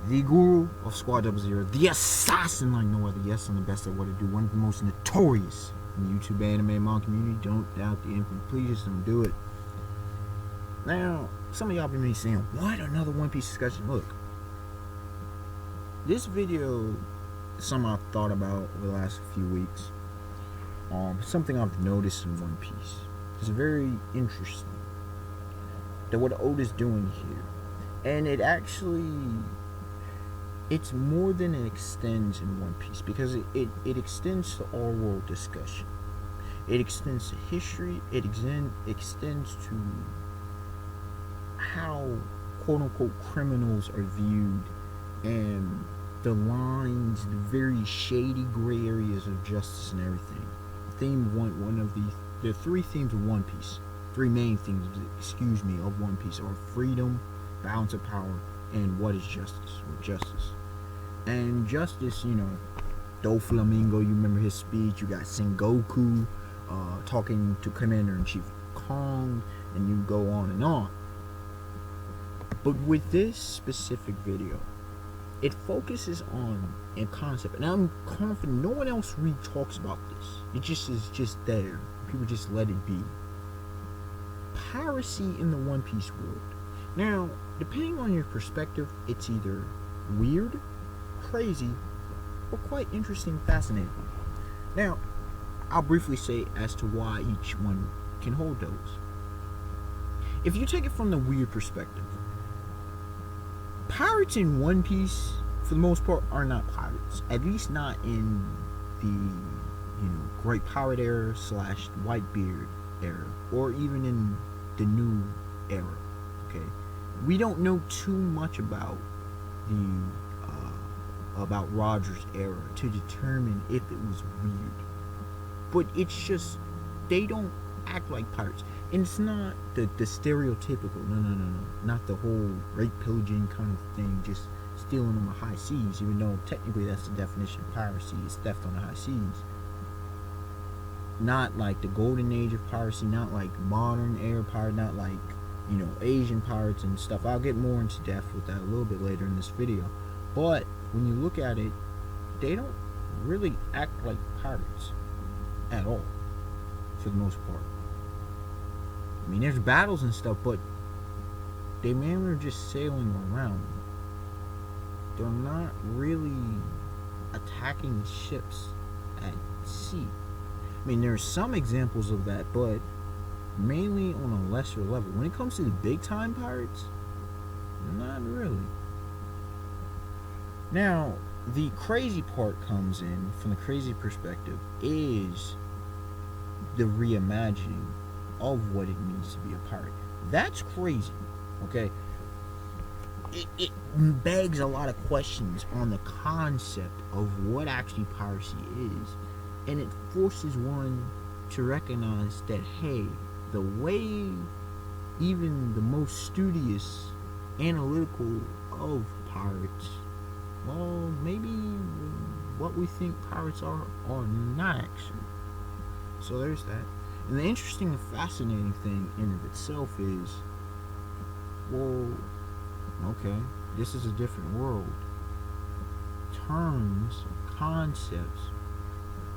the guru of Squad 00, the assassin like no other. Yes, I'm the best at what I do. One of the most notorious in the YouTube anime manga community. Don't doubt the infinite. Please just don't do it. Now, some of y'all be saying, what? Another One Piece discussion? Look, this video is something I've thought about over the last few weeks. Something I've noticed in One Piece. It's very interesting that what Oda's doing here. And it actually, it's more than it extends in One Piece, because it extends to all world discussion. It extends to history. It extends to how quote unquote criminals are viewed, and the lines, the very shady gray areas of justice and everything. One of the three themes of One Piece, three main themes, of One Piece are freedom, balance of power, and what is justice, or justice. And justice, Doflamingo, you remember his speech. You got Sengoku talking to Commander-in-Chief Kong, and you go on and on. But with this specific video, it focuses on a concept, and I'm confident no one else really talks about this. It just is just there. People just let it be. Piracy in the One Piece world. Now, depending on your perspective, it's either weird, crazy, or quite interesting, fascinating. Now, I'll briefly say as to why each one can hold those. If you take it from the weird perspective, pirates in One Piece, for the most part, are not pirates. At least not in the, Great Pirate era / Whitebeard era, or even in the new era. Okay, we don't know too much about about Roger's era to determine if it was weird. But it's just, they don't act like pirates. And it's not the stereotypical, no, not the whole rape, pillaging kind of thing, just stealing on the high seas, even though technically that's the definition of piracy, is theft on the high seas. Not like the golden age of piracy, not like modern era pirate, not like, Asian pirates and stuff. I'll get more into depth with that a little bit later in this video. But when you look at it, they don't really act like pirates at all, for the most part. I mean, there's battles and stuff, but they mainly are just sailing around. They're not really attacking ships at sea. I mean, there's some examples of that, but mainly on a lesser level. When it comes to the big time pirates, not really. Now, the crazy part comes in, from the crazy perspective, is the reimagining of what it means to be a pirate. That's crazy, okay? It begs a lot of questions on the concept of what actually piracy is, and it forces one to recognize that, hey, the way even the most studious, analytical of pirates, well, maybe what we think pirates are not actually. So there's that. And the interesting and fascinating thing in of itself is, well, okay, this is a different world. Terms, concepts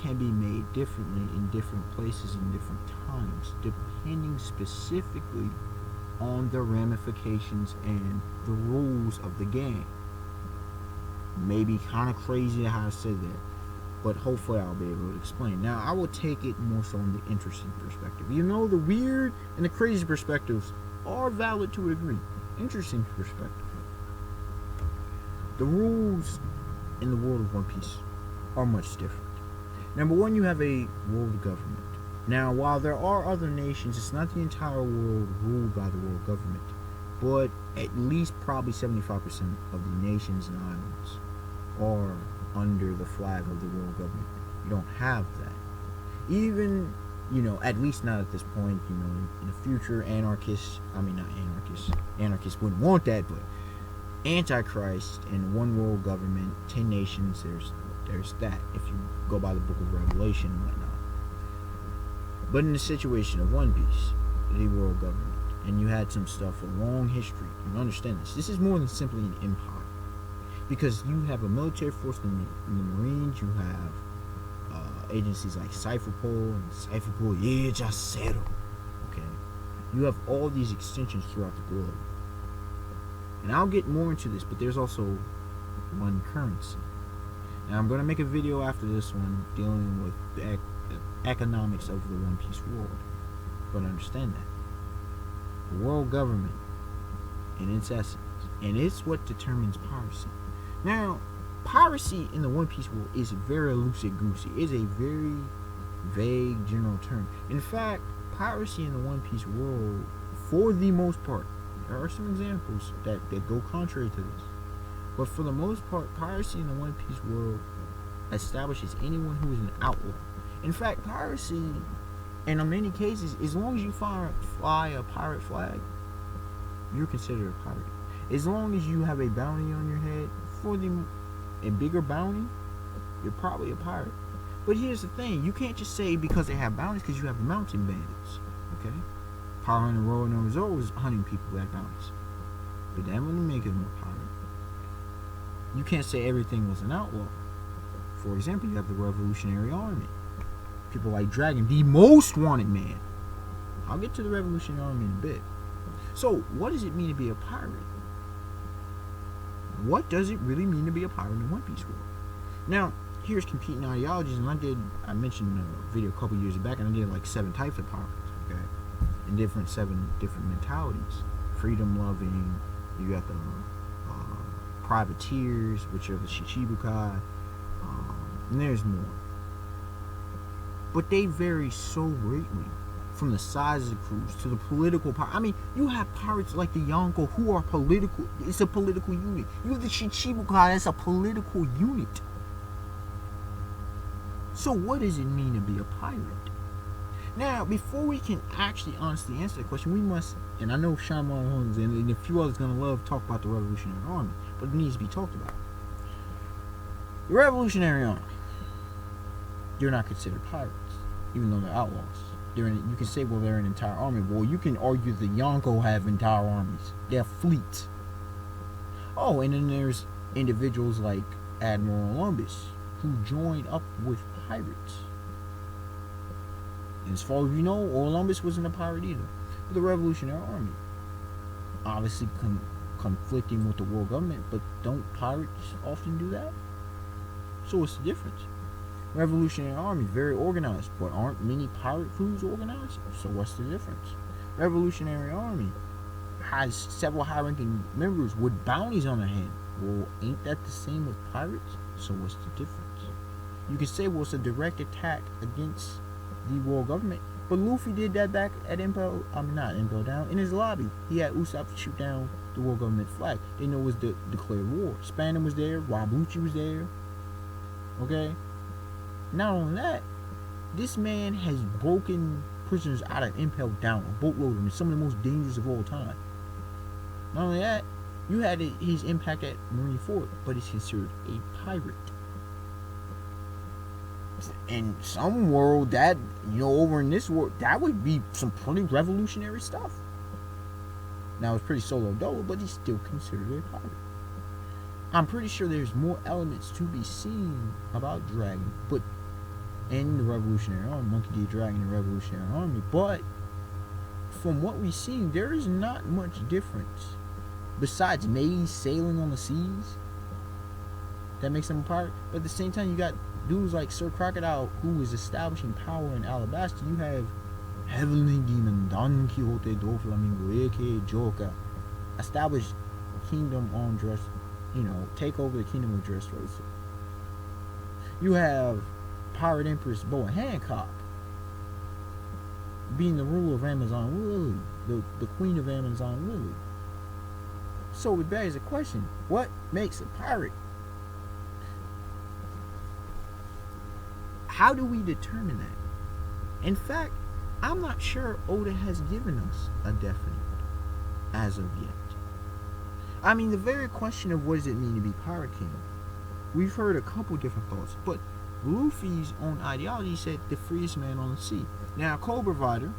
can be made differently in different places in different times, depending specifically on the ramifications and the rules of the game. Maybe kind of crazy how I said that, but hopefully I'll be able to explain. Now, I will take it more so from the interesting perspective. The weird and the crazy perspectives are valid to a degree. Interesting perspective. The rules in the world of One Piece are much different. Number one, you have a world government. Now, while there are other nations, it's not the entire world ruled by the world government, but at least probably 75% of the nations and islands are under the flag of the world government. You don't have that. Even, at least not at this point, in the future, anarchists wouldn't want that, but Antichrist and one world government, 10 nations, there's that, if you go by the book of Revelation and whatnot. But in the situation of One Piece, the world government, and you had some stuff, a long history, you understand this. This is more than simply an empire. Because you have a military force in the Marines, you have agencies like Cypherpol and Cypherpol Jacero. Okay, you have all these extensions throughout the globe, and I'll get more into this. But there's also one currency. Now I'm going to make a video after this one dealing with the economics of the One Piece world. But understand that the world government, in its essence, and it's what determines piracy. Now, piracy in the One Piece world is very loosey-goosey. It's a very vague general term. In fact, piracy in the One Piece world, for the most part, there are some examples that go contrary to this. But for the most part, piracy in the One Piece world establishes anyone who is an outlaw. In fact, piracy, and in many cases, as long as you fly a pirate flag, you're considered a pirate. As long as you have a bounty on your head, a bigger bounty, you're probably a pirate. But here's the thing, you can't just say because they have bounties, because you have mountain bandits. Okay? Power Hunter Royal Number Zero was hunting people who had bounties. But that wouldn't make him a pirate. You can't say everything was an outlaw. For example, you have the Revolutionary Army. People like Dragon, the most wanted man. I'll get to the Revolutionary Army in a bit. So, what does it mean to be a pirate? What does it really mean to be a pirate in the One Piece world? Now, here's competing ideologies, and I mentioned in a video a couple years back, and I did like 7 types of pirates, okay? And 7 different mentalities. Freedom loving, you got the privateers, which are the Shichibukai, and there's more. But they vary so greatly, from the size of the crews to the political power. I mean, you have pirates like the Yonko who are political. It's a political unit. You have the Shichibukai, that's a political unit. So what does it mean to be a pirate? Now, before we can actually honestly answer the question, we must, and I know Sean Holmes and a few others going to love talk about the Revolutionary Army, but it needs to be talked about. The Revolutionary Army, they're not considered pirates, even though they're outlaws. You can say, well, they're an entire army. Well, you can argue the Yonko have entire armies. They have fleets. Oh, and then there's individuals like Admiral Columbus, who joined up with pirates. And as far as you know, Columbus wasn't a pirate either. But the Revolutionary Army, obviously conflicting with the world government, but don't pirates often do that? So what's the difference? Revolutionary Army, very organized, but aren't many pirate crews organized? So what's the difference? Revolutionary Army has several high-ranking members with bounties on their head. Well, ain't that the same with pirates? So what's the difference? You can say, well, it's a direct attack against the world government, but Luffy did that back at down in his lobby. He had Usopp shoot down the world government flag. They know it was declared war. Spandam was there, Rob Lucci was there. Okay? Not only that, this man has broken prisoners out of Impel Down, a boatload of them, some of the most dangerous of all time. Not only that, you had his impact at Marine Fort, but he's considered a pirate. In some world, that, over in this world, that would be some pretty revolutionary stuff. Now, it's pretty solo dolo, but he's still considered a pirate. I'm pretty sure there's more elements to be seen about Dragon, but in the Revolutionary Army, Monkey D. Dragon and Revolutionary Army, but from what we've seen, there is not much difference. Besides maybe sailing on the seas, that makes them a pirate. But at the same time, you got dudes like Sir Crocodile, who is establishing power in Alabasta. You have Heavenly Demon, Don Quixote, Doflamingo, a.k.a. Joker, establish kingdom on Dress, take over the kingdom of Dressrosa. You have Pirate Empress Boa Hancock being the ruler of Amazon Lily, the queen of Amazon Lily. So it begs the question, what makes a pirate? How do we determine that? In fact, I'm not sure Oda has given us a definite as of yet. I mean, the very question of what does it mean to be Pirate King, we've heard a couple different thoughts, but Luffy's own ideology said the freest man on the sea. Now, Code Provider,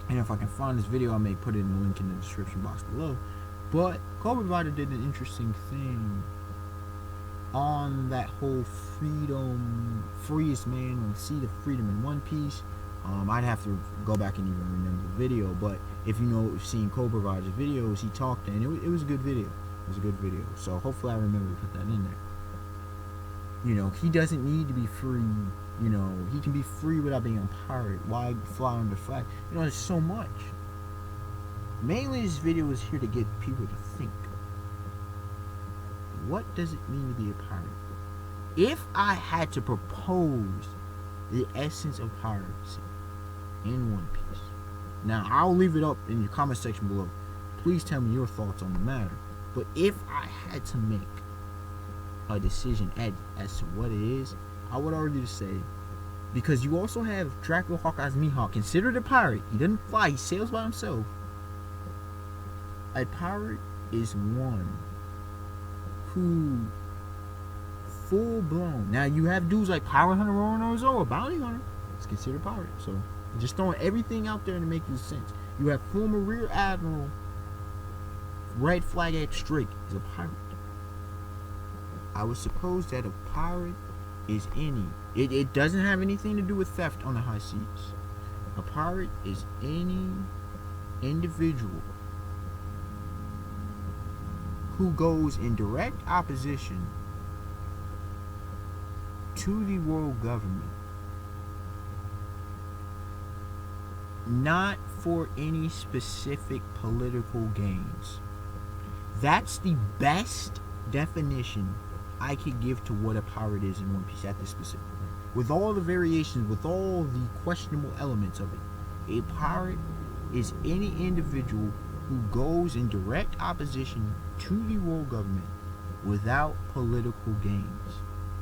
and if I can find this video, I may put it in the link in the description box below, but Code Provider did an interesting thing on that whole freedom, freest man on the seat of freedom in One Piece. I'd have to go back and even remember the video, but if you know, if seen Cobra Roger's videos, he talked, and it was a good video. It was a good video. So hopefully I remember to put that in there. You know, he doesn't need to be free. You know, he can be free without being a pirate. Why fly under flag? You know, there's so much. Mainly this video is here to get people to think. What does it mean to be a pirate? If I had to propose the essence of piracy in One Piece. Now, I'll leave it up in your comment section below. Please tell me your thoughts on the matter. But if I had to make a decision as to what it is, I would argue to say, because you also have Dracula Hawkeye's Mihawk, considered a pirate. He doesn't fly, he sails by himself. A pirate is one who full blown. Now you have dudes like Pirate Hunter or Bounty Hunter. It's considered pirate. So just throwing everything out there to make you sense. You have former Rear Admiral Red Flag X Drake is a pirate. I would suppose that a pirate is any. It doesn't have anything to do with theft on the high seas. A pirate is any individual who goes in direct opposition to the world government, not for any specific political gains. That's the best definition I could give to what a pirate is in One Piece at this specific point. With all the variations, with all the questionable elements of it, a pirate is any individual who goes in direct opposition to the world government without political gains.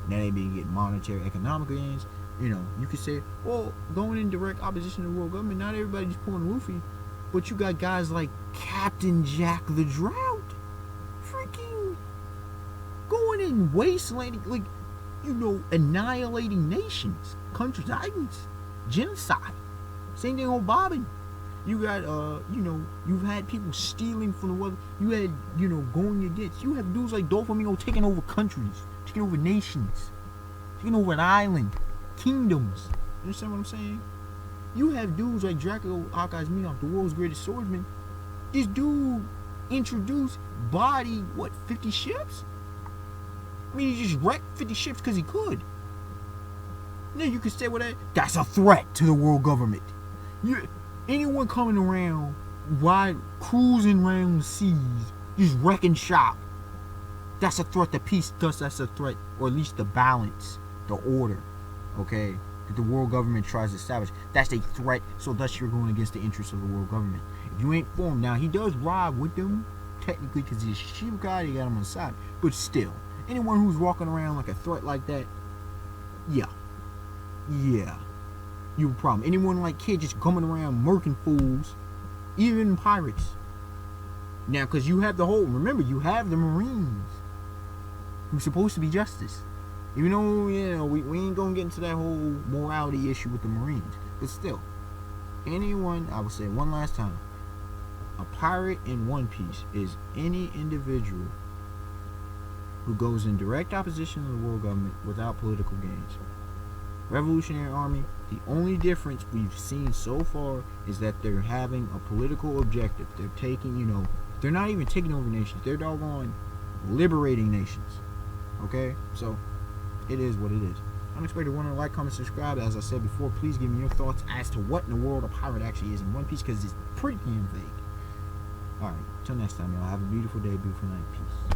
Now they may get monetary, economic gains. You know, you could say, well, going in direct opposition to the world government, not everybody's pulling Luffy, but you got guys like Captain Jack the Drought, freaking going in wastelanding, like, you know, annihilating nations, countries, islands, genocide. Same thing on Bobbin. You got, you know, you've had people stealing from the weather. You had, you know, going against. You have dudes like Doflamingo taking over countries, taking over nations, taking over an island, kingdoms. You understand what I'm saying? You have dudes like Dracula Hawkeye's Mihawk, the world's greatest swordsman. This dude introduced, bodied, what, 50 ships? I mean, he just wrecked 50 ships because he could. Now you could say, well, that's a threat to the world government. Anyone coming around, cruising around the seas, just wrecking shop, that's a threat to peace. Thus, that's a threat, or at least the balance, the order, okay, that the world government tries to establish. That's a threat, so thus you're going against the interests of the world government. If you ain't for him, now he does ride with them, technically, because he's a shield guy, you got him on the side, but still, anyone who's walking around like a threat like that, yeah, you a problem. Anyone like Kid just coming around murking fools, even pirates. Now, because you have the whole, remember, you have the Marines, who's supposed to be justice. Even though, you know, we ain't gonna get into that whole morality issue with the Marines, but still, anyone, I would say one last time, a pirate in One Piece is any individual who goes in direct opposition to the world government without political gains. Revolutionary Army, the only difference we've seen so far is that they're having a political objective. They're taking, you know, they're not even taking over nations. They're doggone liberating nations. Okay? So, it is what it is. Unexpected one, like, comment, subscribe. As I said before, please give me your thoughts as to what in the world a pirate actually is in One Piece, because it's pretty damn vague. Alright, till next time, y'all. Have a beautiful day, beautiful night. Peace.